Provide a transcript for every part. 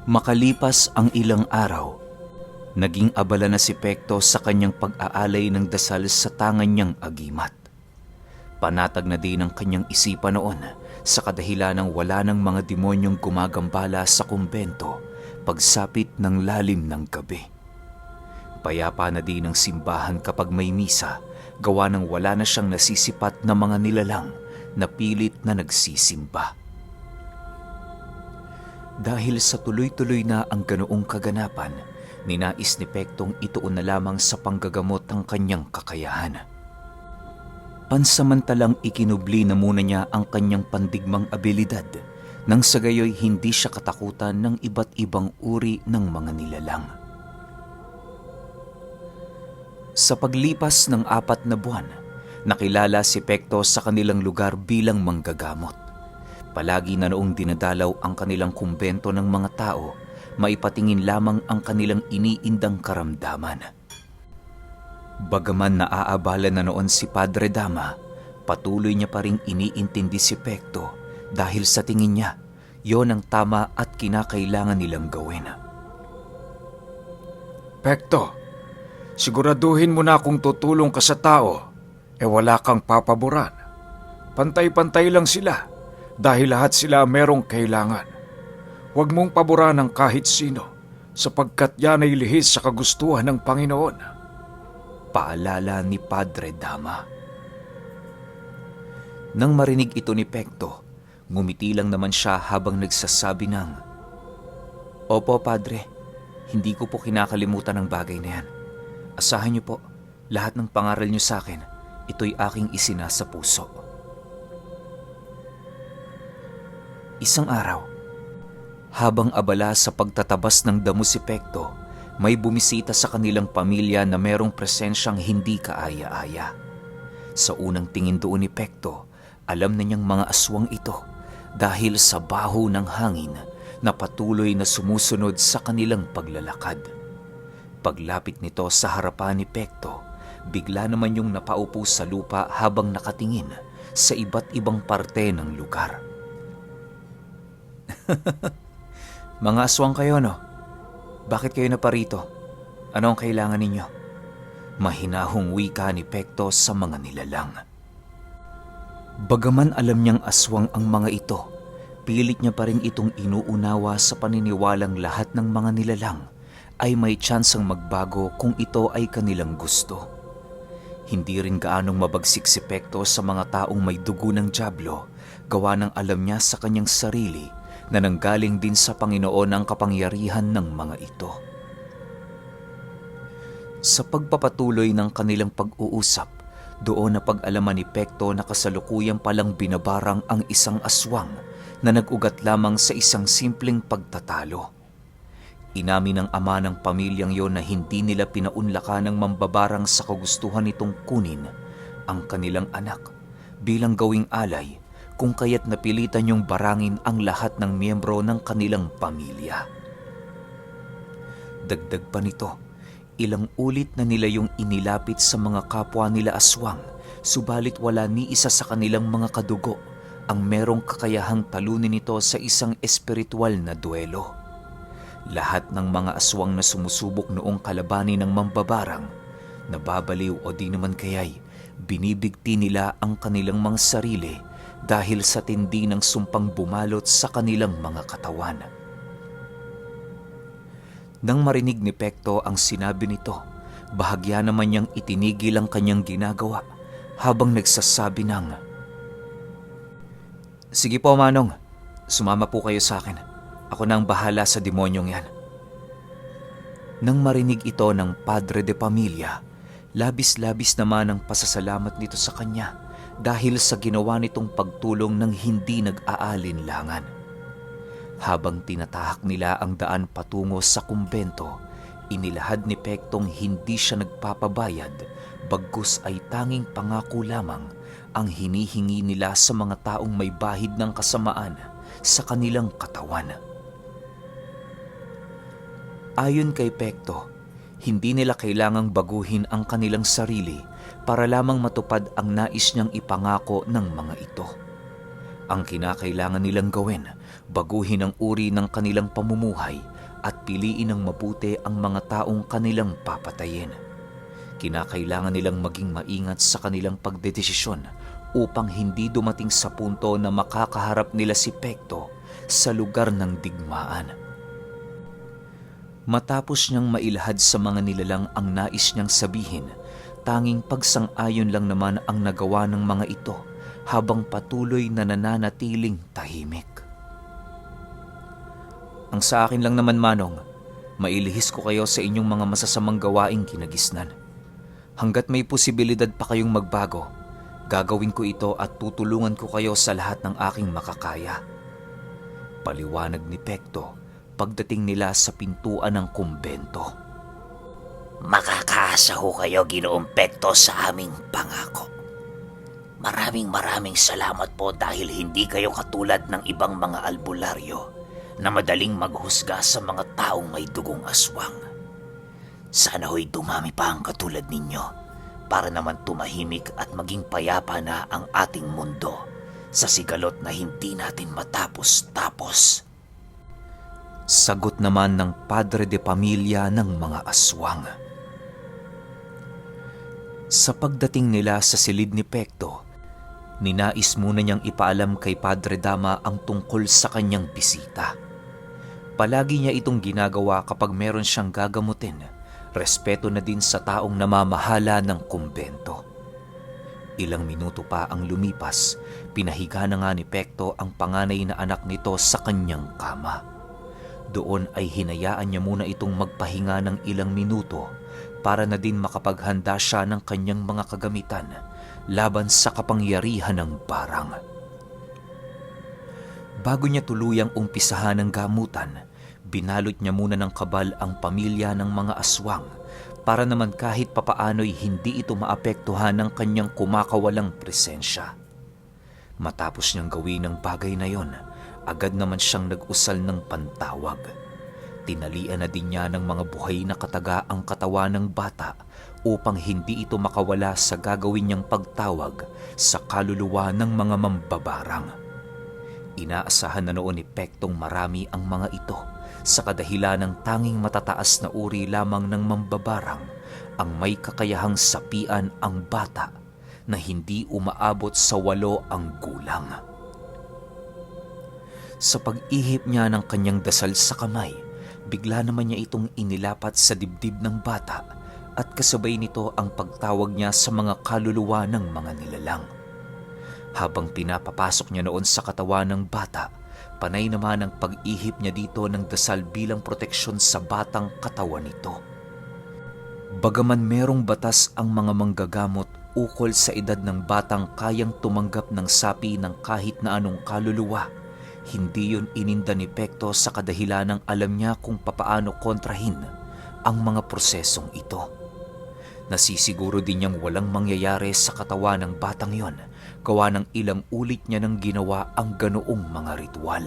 Makalipas ang ilang araw, naging abala na si Pekto sa kanyang pag-aalay ng dasal sa tangan niyang agimat. Panatag na din ang kanyang isipan noon sa kadahilan ng wala ng mga demonyong gumagambala sa kumbento pagsapit ng lalim ng gabi. Payapa na din ang simbahan kapag may misa, gawa ng wala na siyang nasisipat na mga nilalang na pilit na nagsisimba. Dahil sa tuloy-tuloy na ang ganoong kaganapan, ninais ni Pektong ituon na lamang sa panggagamot ang kanyang kakayahan. Pansamantalang ikinubli na muna niya ang kanyang pandigmang abilidad nang sa gayoy hindi siya katakutan ng iba't ibang uri ng mga nilalang. Sa paglipas ng 4 na buwan, nakilala si Pekto sa kanilang lugar bilang manggagamot. Palagi na noong dinadalaw ang kanilang kumbento ng mga tao, maipatingin lamang ang kanilang iniindang karamdaman. Bagaman naaabala na noon si Padre Dama, patuloy niya pa ring iniintindi si Pekto dahil sa tingin niya, yon ang tama at kinakailangan nilang gawin. Pekto, siguraduhin mo na kung tutulong ka sa tao, wala kang papaboran. Pantay-pantay lang sila dahil lahat sila merong kailangan. Huwag mong paboran ng kahit sino sapagkat yan ay lihis sa kagustuhan ng Panginoon. Paalala ni Padre Dama. Nang marinig ito ni Pekto, ngumiti lang naman siya habang nagsasabi ng, "Opo, Padre, hindi ko po kinakalimutan ang bagay na yan. Asahan niyo po, lahat ng pangaral niyo sa akin, ito'y aking isinasa puso." Isang araw, habang abala sa pagtatabas ng damo si Pekto, may bumisita sa kanilang pamilya na merong presensyang hindi kaaya-aya. Sa unang tingin doon ni Pekto, alam na niyang mga aswang ito dahil sa baho ng hangin na patuloy na sumusunod sa kanilang paglalakad. Paglapit nito sa harapan ni Pekto, bigla naman yung napaupo sa lupa habang nakatingin sa iba't ibang parte ng lugar. "Mga aswang kayo, no? Bakit kayo naparito? Ano ang kailangan ninyo?" Mahinahong wika ni Pekto sa mga nilalang. Bagaman alam niyang aswang ang mga ito, pilit niya pa rin itong inuunawa sa paniniwalang lahat ng mga nilalang ay may tsansang magbago kung ito ay kanilang gusto. Hindi rin gaanong mabagsik si Pekto sa mga taong may dugo ng dyablo, gawa ng alam niya sa kanyang sarili na nanggaling din sa Panginoon ang kapangyarihan ng mga ito. Sa pagpapatuloy ng kanilang pag-uusap, doon na pag-alaman ni Pekto na kasalukuyang palang binabarang ang isang aswang na nag-ugat lamang sa isang simpleng pagtatalo. Inamin ng ama ng pamilyang yon na hindi nila pinaunlakan ng mambabarang sa kagustuhan nitong kunin ang kanilang anak bilang gawing alay, kung kaya't napilitan niyong barangin ang lahat ng miyembro ng kanilang pamilya. Dagdag pa nito, ilang ulit na nila yung inilapit sa mga kapwa nila aswang, subalit wala ni isa sa kanilang mga kadugo ang merong kakayahang talunin ito sa isang espiritual na duelo. Lahat ng mga aswang na sumusubok noong kalabanin ng mambabarang, nababaliw o di naman kaya'y binibigti nila ang kanilang mga sarili dahil sa tindi ng sumpang bumalot sa kanilang mga katawan. Nang marinig ni Pekto ang sinabi nito, bahagya naman niyang itinigil ang kanyang ginagawa habang nagsasabi ng, "Sige po, Manong, sumama po kayo sa akin. Ako na ang bahala sa demonyong yan." Nang marinig ito ng Padre de Pamilya, labis-labis naman ang pasasalamat nito sa kanya dahil sa ginawa nitong pagtulong ng hindi nag-aalinlangan. Habang tinatahak nila ang daan patungo sa kumbento, inilahad ni Pektong hindi siya nagpapabayad, bagkus ay tanging pangako lamang ang hinihingi nila sa mga taong may bahid ng kasamaan sa kanilang katawan. Ayon kay Pekto, hindi nila kailangang baguhin ang kanilang sarili para lamang matupad ang nais niyang ipangako ng mga ito. Ang kinakailangan nilang gawin, baguhin ang uri ng kanilang pamumuhay at piliin ng mabuti ang mga taong kanilang papatayin. Kinakailangan nilang maging maingat sa kanilang pagdedesisyon upang hindi dumating sa punto na makakaharap nila si Pekto sa lugar ng digmaan. Matapos niyang mailahad sa mga nilalang ang nais niyang sabihin, tanging pagsang-ayon lang naman ang nagawa ng mga ito habang patuloy na nananatiling tahimik. Ang sa akin lang naman, Manong, mailihis ko kayo sa inyong mga masasamang gawaing kinagisnan. Hanggat may posibilidad pa kayong magbago, gagawin ko ito at tutulungan ko kayo sa lahat ng aking makakaya. Paliwanag ni Pekto pagdating nila sa pintuan ng kumbento. Makakaasa ho kayo, Ginoong Pekto, sa aming pangako. Maraming salamat po dahil hindi kayo katulad ng ibang mga albularyo na madaling maghusga sa mga taong may dugong aswang. Sana ho'y dumami pa ang katulad ninyo para naman tumahimik at maging payapa na ang ating mundo sa sigalot na hindi natin matapos-tapos. Sagot naman ng padre de pamilya ng mga aswang. Sa pagdating nila sa silid ni Pekto, ninais muna niyang ipaalam kay Padre Dama ang tungkol sa kanyang bisita. Palagi niya itong ginagawa kapag meron siyang gagamutin, respeto na din sa taong namamahala ng kumbento. Ilang minuto pa ang lumipas, pinahiga na nga ni Pekto ang panganay na anak nito sa kanyang kama. Doon ay hinayaan niya muna itong magpahinga ng ilang minuto para na din makapaghanda siya ng kanyang mga kagamitan laban sa kapangyarihan ng barang. Bago niya tuluyang umpisahan ng gamutan, binalot niya muna ng kabal ang pamilya ng mga aswang para naman kahit papaano'y hindi ito maapektuhan ng kanyang kumakawalang presensya. Matapos niyang gawin ang bagay na yon, agad naman siyang nag-usal ng pantawag. Tinalian na din niya ng mga buhay na kataga ang katawan ng bata upang hindi ito makawala sa gagawin niyang pagtawag sa kaluluwa ng mga mambabarang. Inaasahan na noon ni Pektong marami ang mga ito sa kadahilan ng tanging matataas na uri lamang ng mambabarang ang may kakayahang sapian ang bata na hindi umaabot sa 8 ang gulang. Sa pag-ihip niya ng kanyang dasal sa kamay, bigla naman niya itong inilapat sa dibdib ng bata at kasabay nito ang pagtawag niya sa mga kaluluwa ng mga nilalang. Habang pinapapasok niya noon sa katawan ng bata, panay naman ang pag-ihip niya dito ng dasal bilang proteksyon sa batang katawan nito. Bagaman merong batas ang mga manggagamot ukol sa edad ng batang kayang tumanggap ng sapi ng kahit na anong kaluluwa, hindi yun ininda ni Pekto sa kadahilan ng alam niya kung papaano kontrahin ang mga prosesong ito. Nasisiguro din niyang walang mangyayari sa katawan ng batang yon, gawa ng ilang ulit niya nang ginawa ang ganoong mga ritual.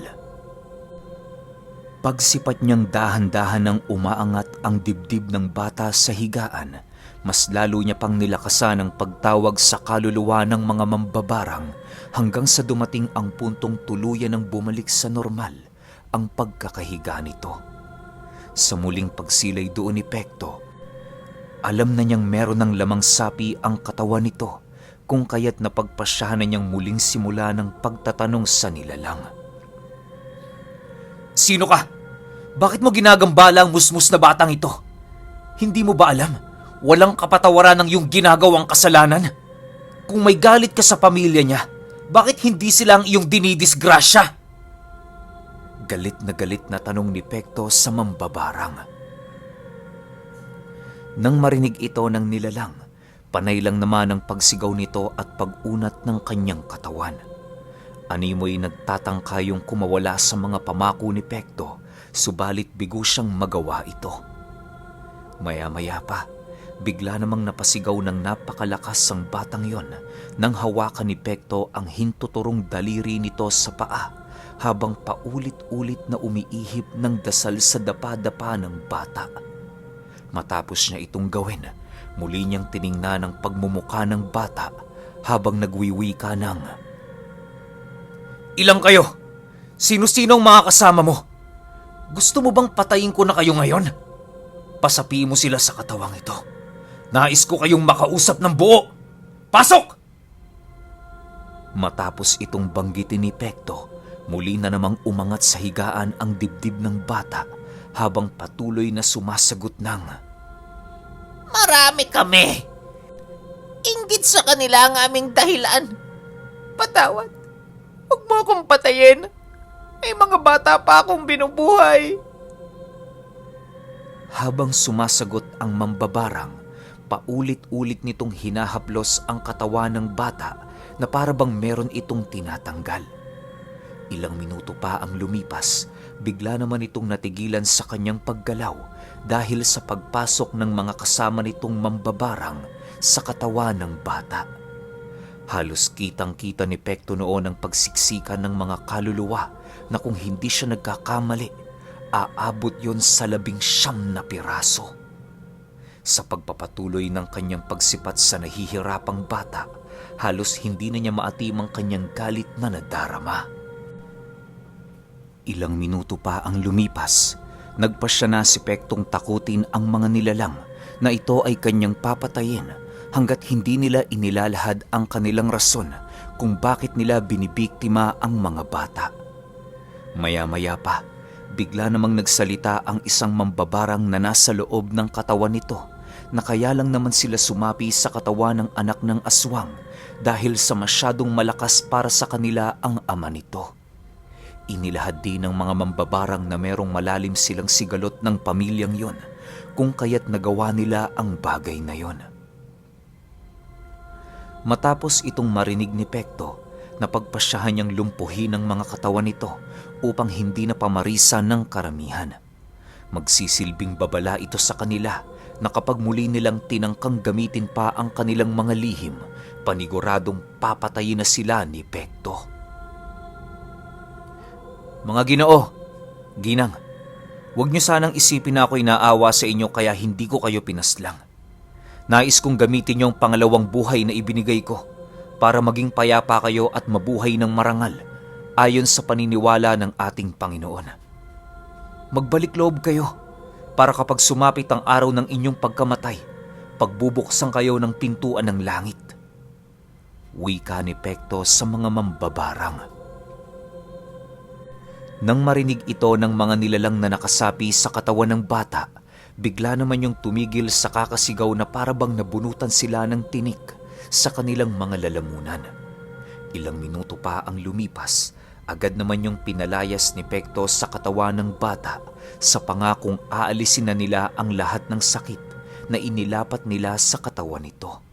Pagsipat niyang dahan-dahan ng umaangat ang dibdib ng bata sa higaan, mas lalo niya pang nilakasan ang pagtawag sa kaluluwa ng mga mambabarang hanggang sa dumating ang puntong tuluyan ng bumalik sa normal ang pagkakahiga nito. Sa muling pagsilay doon ni Pekto, alam na niyang meron ng lamang sapi ang katawan nito, kung kaya't napagpasyahan na niyang muling simula ng pagtatanong sa nilalang. Sino ka? Bakit mo ginagambala ang musmus na batang ito? Hindi mo ba alam? Walang kapatawaran ng iyong ginagawang kasalanan. Kung may galit ka sa pamilya niya, bakit hindi sila ang iyong dinidisgrasya? Galit na tanong ni Pekto sa mambabarang. Nang marinig ito ng nilalang, panay lang naman ang pagsigaw nito at pag-unat ng kanyang katawan. Animoy nagtatangka yung kumawala sa mga pamako ni Pekto, subalit bigo siyang magawa ito. Maya-maya pa, bigla namang napasigaw ng napakalakas ang batang yon nang hawakan ni Pekto ang hintuturong daliri nito sa paa habang paulit-ulit na umiihip ng dasal sa dapa-dapa ng bata. Matapos niya itong gawin, muli niyang tiningnan ang pagmumuka ng bata habang nagwiwika ng, "Ilang kayo? Sino-sino ang mga kasama mo? Gusto mo bang patayin ko na kayo ngayon? Pasapi mo sila sa katawang ito. Nais ko kayong makausap ng buo. Pasok! Matapos itong banggitin ni Pekto, muli na namang umangat sa higaan ang dibdib ng bata habang patuloy na sumasagot ng, Marami kami. Inggit sa kanila ang aming dahilan. Patawad. Huwag mo akong patayin. May mga bata pa akong binubuhay. Habang sumasagot ang mambabarang, paulit-ulit nitong hinahaplos ang katawan ng bata na para bang meron itong tinatanggal. Ilang minuto pa ang lumipas, bigla naman itong natigilan sa kanyang paggalaw dahil sa pagpasok ng mga kasama nitong mambabarang sa katawan ng bata. Halos kitang-kita ni Pekto noon ang pagsiksikan ng mga kaluluwa na kung hindi siya nagkakamali, aabot yon sa 19 na piraso. Sa pagpapatuloy ng kanyang pagsipat sa nahihirapang bata, halos hindi na niya maatim ang kanyang galit na nadarama. Ilang minuto pa ang lumipas, nagpasya na si Pektong takutin ang mga nilalang na ito ay kanyang papatayin hanggat hindi nila inilalahad ang kanilang rason kung bakit nila binibiktima ang mga bata. Maya-maya pa, bigla namang nagsalita ang isang mambabarang na nasa loob ng katawan nito na kaya lang naman sila sumapi sa katawan ng anak ng aswang dahil sa masyadong malakas para sa kanila ang ama nito. Inilahad din ng mga mambabarang na merong malalim silang sigalot ng pamilyang yon kung kaya't nagawa nila ang bagay na yon. Matapos itong marinig ni Pekto, napagpasyahan niyang lumpuhin ang mga katawan nito upang hindi na pamarisa ng karamihan. Magsisilbing babala ito sa kanila na kapag muli nilang tinangkang gamitin pa ang kanilang mga lihim, paniguradong papatayin na sila ni Pekto. Mga Ginoo, Ginang, huwag niyo sanang isipin na ako'y naawa sa inyo kaya hindi ko kayo pinaslang. Nais kong gamitin niyo ang pangalawang buhay na ibinigay ko para maging payapa kayo at mabuhay ng marangal ayon sa paniniwala ng ating Panginoon. Magbalik loob kayo para kapag sumapit ang araw ng inyong pagkamatay, pagbubuksan kayo ng pintuan ng langit. Wika ni Pekto sa mga mambabarang. Nang marinig ito ng mga nilalang na nakasapi sa katawan ng bata, bigla naman yung tumigil sa kakasigaw na parabang nabunutan sila ng tinik sa kanilang mga lalamunan. Ilang minuto pa ang lumipas, agad naman yung pinalayas ni Pekto sa katawan ng bata sa pangakong aalisin na nila ang lahat ng sakit na inilapat nila sa katawan nito.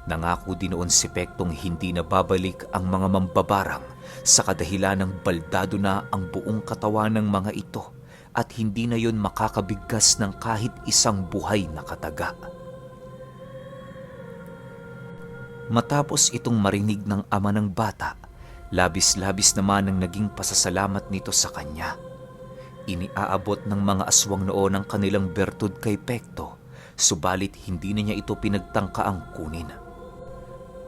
Nangako din noon si Pektong hindi na babalik ang mga mambabarang sa kadahilan ng baldado na ang buong katawan ng mga ito at hindi na yon makakabigkas ng kahit isang buhay na kataga. Matapos itong marinig ng ama ng bata, labis-labis naman ang naging pasasalamat nito sa kanya. Iniaabot ng mga aswang noon ang kanilang bertud kay Pekto, subalit hindi na niya ito pinagtangkaang kunin.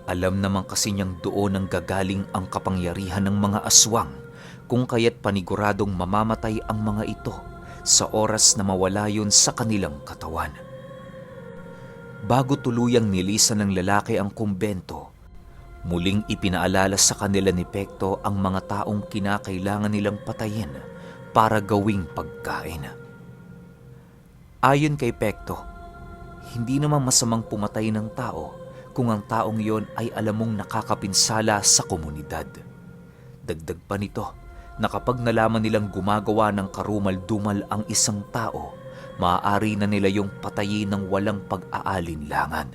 Alam naman kasi niyang doon ang gagaling ang kapangyarihan ng mga aswang, kung kaya't paniguradong mamamatay ang mga ito sa oras na mawala yun sa kanilang katawan. Bago tuluyang nilisan ng lalaki ang kumbento, muling ipinaalala sa kanila ni Pekto ang mga taong kinakailangan nilang patayin para gawing pagkain. Ayon kay Pekto, hindi naman masamang pumatay ng tao kung ang taong yon ay alam mong nakakapinsala sa komunidad. Dagdag pa nito na kapag nalaman nilang gumagawa ng karumal-dumal ang isang tao, maaari na nila yung patayin ng walang pag-aalinlangan.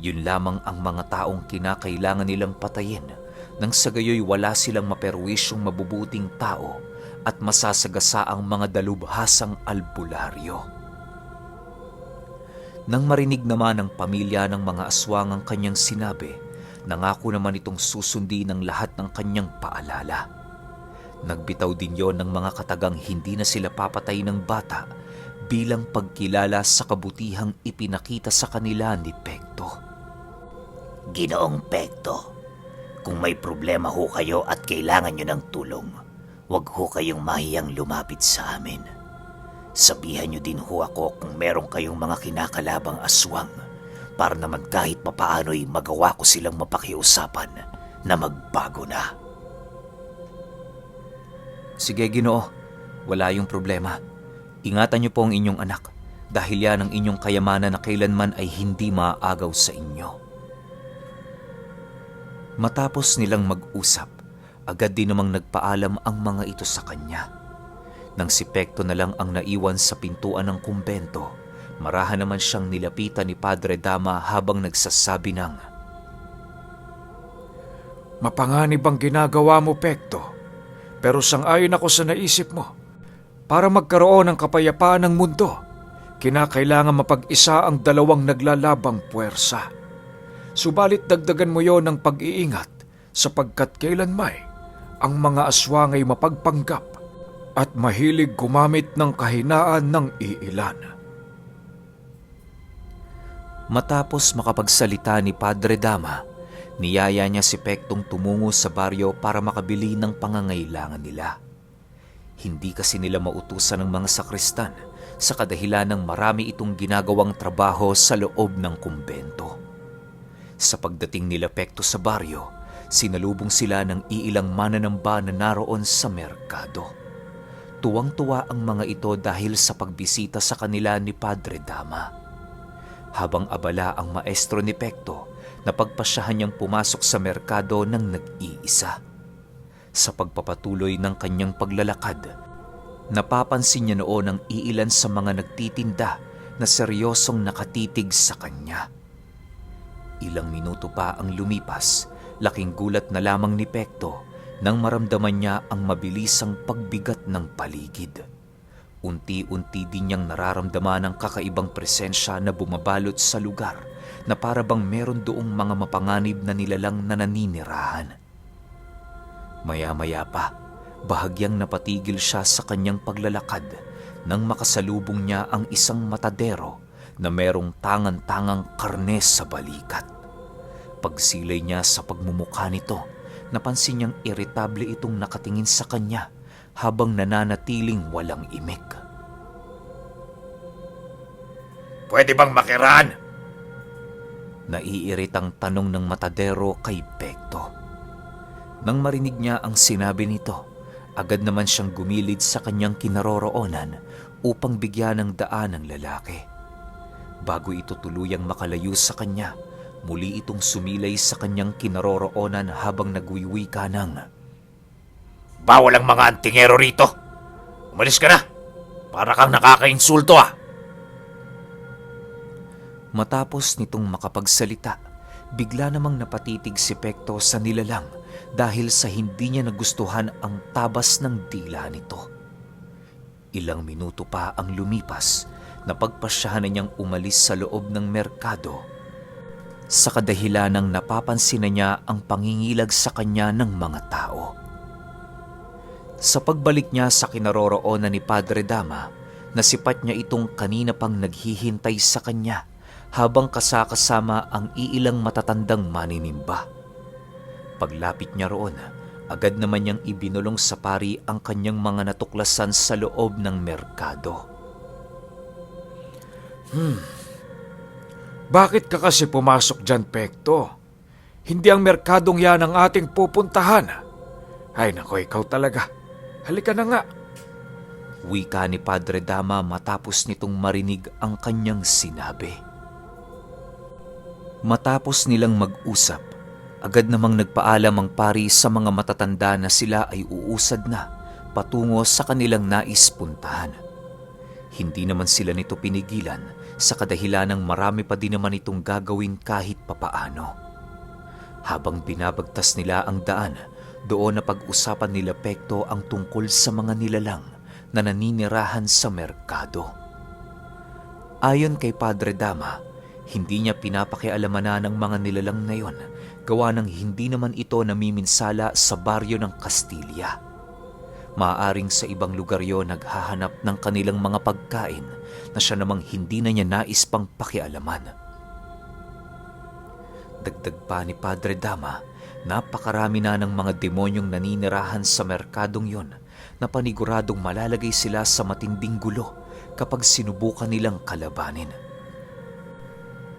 Yun lamang ang mga taong kinakailangan nilang patayin nang sa gayoy wala silang maperwisyong mabubuting tao at masasagasa ang mga dalubhasang albularyo. Nang marinig naman ng pamilya ng mga aswang ang kanyang sinabi, nangako naman itong susundin ng lahat ng kanyang paalala. Nagbitaw din yon ng mga katagang hindi na sila papatay ng bata bilang pagkilala sa kabutihang ipinakita sa kanila ni Pekto. Ginoong Pekto, kung may problema ho kayo at kailangan nyo ng tulong, Huwag ho kayong mahiyang lumapit sa amin. Sabihan niyo din ho ako kung meron kayong mga kinakalabang aswang para naman kahit papaano'y magawa ko silang mapakiusapan na magbago na. Sige, Ginoo. Wala yung problema. Ingatan niyo po ang inyong anak dahil yan ang inyong kayamanan na kailanman ay hindi maaagaw sa inyo. Matapos nilang mag-usap, agad din namang nagpaalam ang mga ito sa kanya. Nang si Pekto na lang ang naiwan sa pintuan ng kumbento, marahan naman siyang nilapitan ni Padre Dama habang nagsasabi ng, Mapanganib ang ginagawa mo, Pekto. Pero sang-ayon ako sa naisip mo. Para magkaroon ng kapayapaan ng mundo, kinakailangan mapag-isa ang dalawang naglalabang puwersa. Subalit dagdagan mo yon ng pag-iingat sapagkat kailanmay ang mga aswang ay mapagpanggap at mahilig gumamit ng kahinaan ng iilan. Matapos makapagsalita ni Padre Dama, niyaya niya si Pektong tumungo sa baryo para makabili ng pangangailangan nila. Hindi kasi nila mautusan ng mga sakristan sa kadahilan ng marami itong ginagawang trabaho sa loob ng kumbento. Sa pagdating nila Pekto sa baryo, sinalubong sila ng iilang mananamba na naroon sa merkado. Tuwang-tuwa ang mga ito dahil sa pagbisita sa kanila ni Padre Dama. Habang abala ang maestro ni Pekto, napagpasyahan niyang pumasok sa merkado ng nag-iisa. Sa pagpapatuloy ng kanyang paglalakad, napapansin niya noon ang iilan sa mga nagtitinda na seryosong nakatitig sa kanya. Ilang minuto pa ang lumipas, laking gulat na lamang ni Pekto nang maramdaman niya ang mabilisang pagbigat ng paligid. Unti-unti din niyang nararamdaman ang kakaibang presensya na bumabalot sa lugar na para bang meron doong mga mapanganib na nilalang na naninirahan. Maya-maya pa, bahagyang napatigil siya sa kanyang paglalakad nang makasalubong niya ang isang matadero na merong tangan-tangang karne sa balikat. Pagsilay niya sa pagmumukha nito, napansin niyang iritable itong nakatingin sa kanya habang nananatiling walang imik. Pwede bang makiraan? Naiiritang tanong ng matadero kay Pekto. Nang marinig niya ang sinabi nito, agad naman siyang gumilid sa kanyang kinaroroonan upang bigyan ng daan ang lalaki. Bago ito tuluyang makalayo sa kanya, muli itong sumilay sa kanyang kinaroroonan habang nagwiwika ng, Bawal ang mga antingero rito. Umalis ka na. Para kang nakakainsulto ah. Matapos nitong makapagsalita, bigla namang napatitig si Pekto sa nilalang dahil sa hindi niya nagustuhan ang tabas ng dila nito. Ilang minuto pa ang lumipas, napagpasyahan na niyang umalis sa loob ng merkado. Sa kadahilanang napapansin na niya ang pangingilag sa kanya ng mga tao. Sa pagbalik niya sa kinaroroonan ni Padre Dama, nasipat niya itong kanina pang naghihintay sa kanya habang kasakasama ang iilang matatandang maninimba. Paglapit niya roon, agad naman niyang ibinulong sa pari ang kanyang mga natuklasan sa loob ng merkado. Bakit ka kasi pumasok dyan, Pekto? Hindi ang merkadong yan ang ating pupuntahan. Ay nako, ikaw talaga. Halika na nga. Wika ni Padre Dama matapos nitong marinig ang kanyang sinabi. Matapos nilang mag-usap, agad namang nagpaalam ang pari sa mga matatanda na sila ay uusad na patungo sa kanilang nais puntahan. Hindi naman sila nito pinigilan sa kadahilanang marami pa din naman itong gagawin kahit papaano. Habang binabagtas nila ang daan, doon na pag-usapan nila Pekto ang tungkol sa mga nilalang na naninirahan sa merkado. Ayon kay Padre Dama, hindi niya pinapakialamanan ng mga nilalang na yon gawa ng hindi naman ito namiminsala sa baryo ng Kastilya. Maaaring sa ibang lugar yon naghahanap ng kanilang mga pagkain na siya namang hindi na niya nais pang pakialaman. Dagdag pa ni Padre Dama, napakarami na ng mga demonyong naninirahan sa merkadong yon na paniguradong malalagay sila sa matinding gulo kapag sinubukan nilang kalabanin.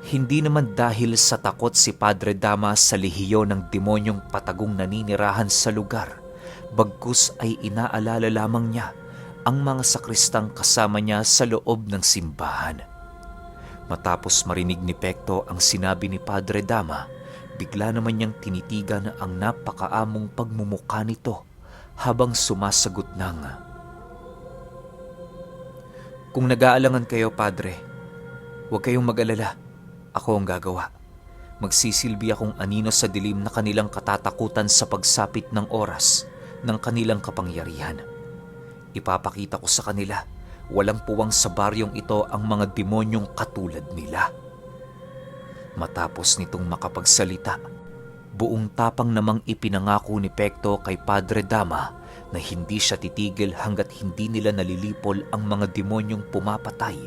Hindi naman dahil sa takot si Padre Dama sa lehiyon ng demonyong patagong naninirahan sa lugar, bagkus ay inaalala lamang niya ang mga sakristang kasama niya sa loob ng simbahan. Matapos marinig ni Pekto ang sinabi ni Padre Dama, bigla naman niyang tinitigan ang napakaamong pagmumukha nito habang sumasagot ng, "Kung nag-aalangan kayo, Padre, huwag kayong mag-alala. Ako ang gagawa. Magsisilbi akong anino sa dilim na kanilang katatakutan sa pagsapit ng oras ng kanilang kapangyarihan. Ipapakita ko sa kanila, walang puwang sa baryong ito ang mga demonyong katulad nila." Matapos nitong makapagsalita, buong tapang namang ipinangako ni Pekto kay Padre Dama na hindi siya titigil hanggat hindi nila nalilipol ang mga demonyong pumapatay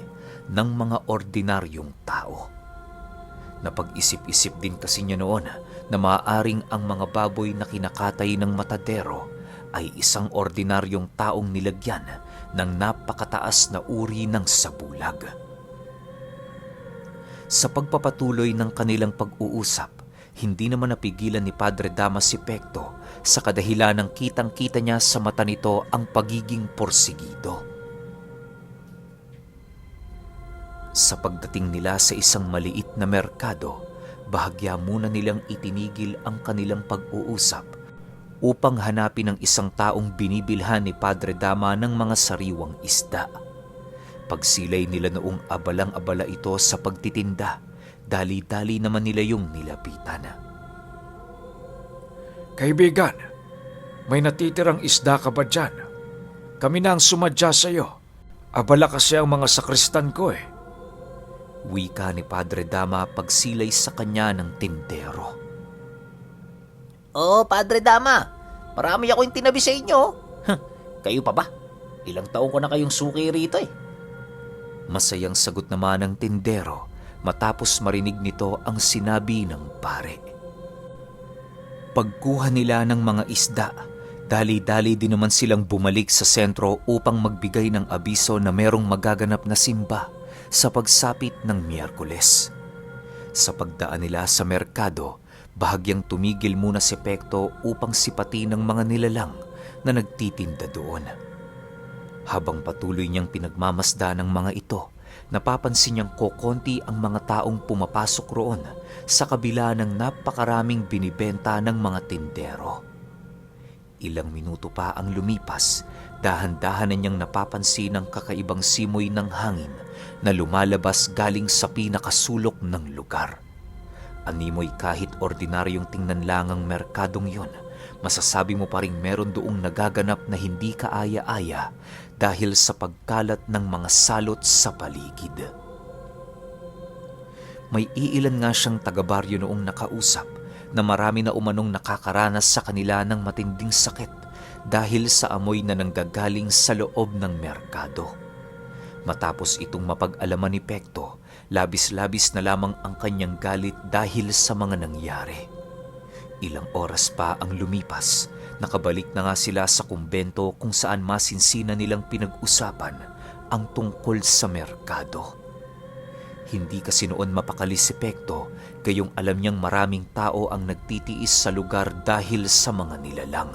ng mga ordinaryong tao. Napag-isip-isip din kasi niya noon na maaaring ang mga baboy na kinakatay ng matadero ay isang ordinaryong taong nilagyan ng napakataas na uri ng sabulag. Sa pagpapatuloy ng kanilang pag-uusap, hindi naman napigilan ni Padre Dama si Pekto sa kadahilan ng kitang-kita niya sa mata nito ang pagiging porsigido. Sa pagdating nila sa isang maliit na merkado, bahagya muna nilang itinigil ang kanilang pag-uusap upang hanapin ang isang taong binibilhan ni Padre Dama ng mga sariwang isda. Pagsilay nila noong abalang-abala ito sa pagtitinda, dali-dali naman nila yung nilapitan. "Kaibigan, may natitirang isda ka ba dyan? Kami na ang sumadya sa iyo. Abala kasi ang mga sakristan ko eh." Wika ni Padre Dama pagsilay sa kanya ng tindero. "Oo, Padre Dama. Marami ako yung tinabi sa inyo. Kayo pa ba? Ilang taon ko na kayong suki rito eh." Masayang sagot naman ng tindero matapos marinig nito ang sinabi ng pare. Pagkuha nila ng mga isda, dali-dali din naman silang bumalik sa sentro upang magbigay ng abiso na merong magaganap na simba sa pagsapit ng Miyerkules. Sa pagdaan nila sa merkado, bahagyang tumigil muna si Pekto upang sipatin ng mga nilalang na nagtitinda doon. Habang patuloy niyang pinagmamasda ng mga ito, napapansin niyang kokonti ang mga taong pumapasok roon sa kabila ng napakaraming binibenta ng mga tindero. Ilang minuto pa ang lumipas, dahan-dahan na niyang napapansin ang kakaibang simoy ng hangin na lumalabas galing sa pinakasulok ng lugar. Animoy kahit ordinaryong tingnan lang ang merkadong yon, masasabi mo pa rin meron doong nagaganap na hindi kaaya-aya dahil sa pagkalat ng mga salot sa paligid. May iilan nga siyang taga-baryo noong nakausap na marami na umanong nakakaranas sa kanila ng matinding sakit dahil sa amoy na nanggagaling sa loob ng merkado. Matapos itong mapag-alaman ni Pekto, labis-labis na lamang ang kanyang galit dahil sa mga nangyari. Ilang oras pa ang lumipas, nakabalik na nga sila sa kumbento kung saan masinsina nilang pinag-usapan ang tungkol sa merkado. Hindi kasi noon mapakali si Pekto, gayong alam niyang maraming tao ang nagtitiis sa lugar dahil sa mga nilalang.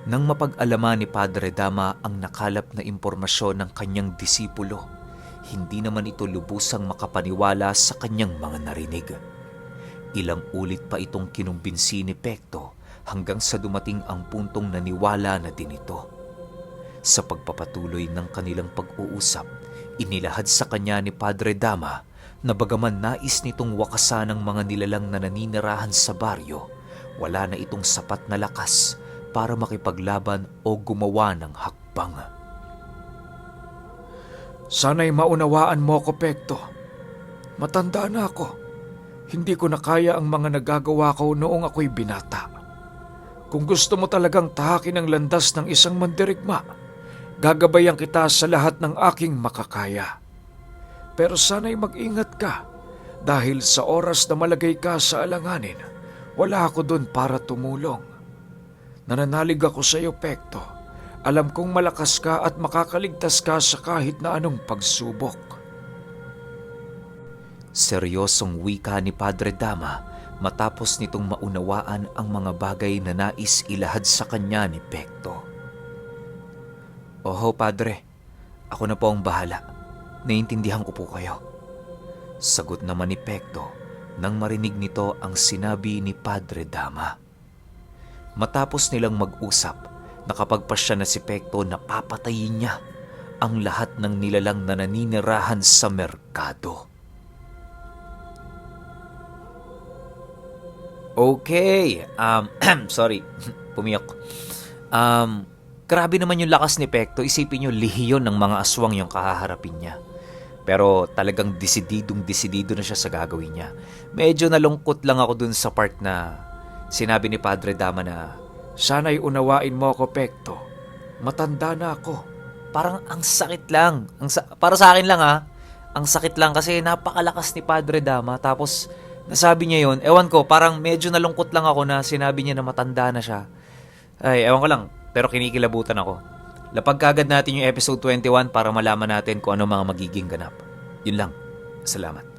Nang mapag-alaman ni Padre Dama ang nakalap na impormasyon ng kanyang disipulo, hindi naman ito lubusang makapaniwala sa kanyang mga narinig. Ilang ulit pa itong kinumbinsi ni Pekto hanggang sa dumating ang puntong naniwala na din ito. Sa pagpapatuloy ng kanilang pag-uusap, inilahad sa kanya ni Padre Dama na bagaman nais nitong wakasan ng mga nilalang na naninirahan sa baryo, wala na itong sapat na lakas para makipaglaban o gumawa ng hakbang. "Sana'y maunawaan mo ko, Pekto. Matanda na ako. Hindi ko na kaya ang mga nagagawa ko noong ako'y binata. Kung gusto mo talagang tahakin ang landas ng isang mandirigma, gagabayan kita sa lahat ng aking makakaya. Pero sana'y mag-ingat ka dahil sa oras na malagay ka sa alanganin, wala ako doon para tumulong. Nananalig ako sa iyo, Pekto. Alam kong malakas ka at makakaligtas ka sa kahit na anong pagsubok. Seryosong wika ni Padre Dama matapos nitong maunawaan ang mga bagay na nais ilahad sa kanya ni Pekto. Oho, Padre. Ako na po ang bahala. Naiintindihan ko po kayo. Sagot naman ni Pekto nang marinig nito ang sinabi ni Padre Dama. Matapos nilang mag-usap, nakapagpasya na si Pekto na papatayin niya ang lahat ng nilalang na naninirahan sa merkado. Okay, sorry, pumiyok. Grabe naman yung lakas ni Pekto. Isipin nyo, lehiyon ng mga aswang yung kahaharapin niya. Pero talagang desididong-desidido na siya sa gagawin niya. Medyo nalungkot lang ako dun sa part na sinabi ni Padre Dama na, Sana'y unawain mo ako, Pekto. Matanda na ako. parang ang sakit lang. Para sa akin lang ang sakit lang kasi napakalakas ni Padre Dama. Tapos nasabi niya yon, ewan ko, parang medyo nalungkot lang ako na sinabi niya na matanda na siya. Ay, ewan ko lang, pero kinikilabutan ako. Lapag kagad natin yung episode 21 para malaman natin kung ano mga magiging ganap. Yun lang. Salamat.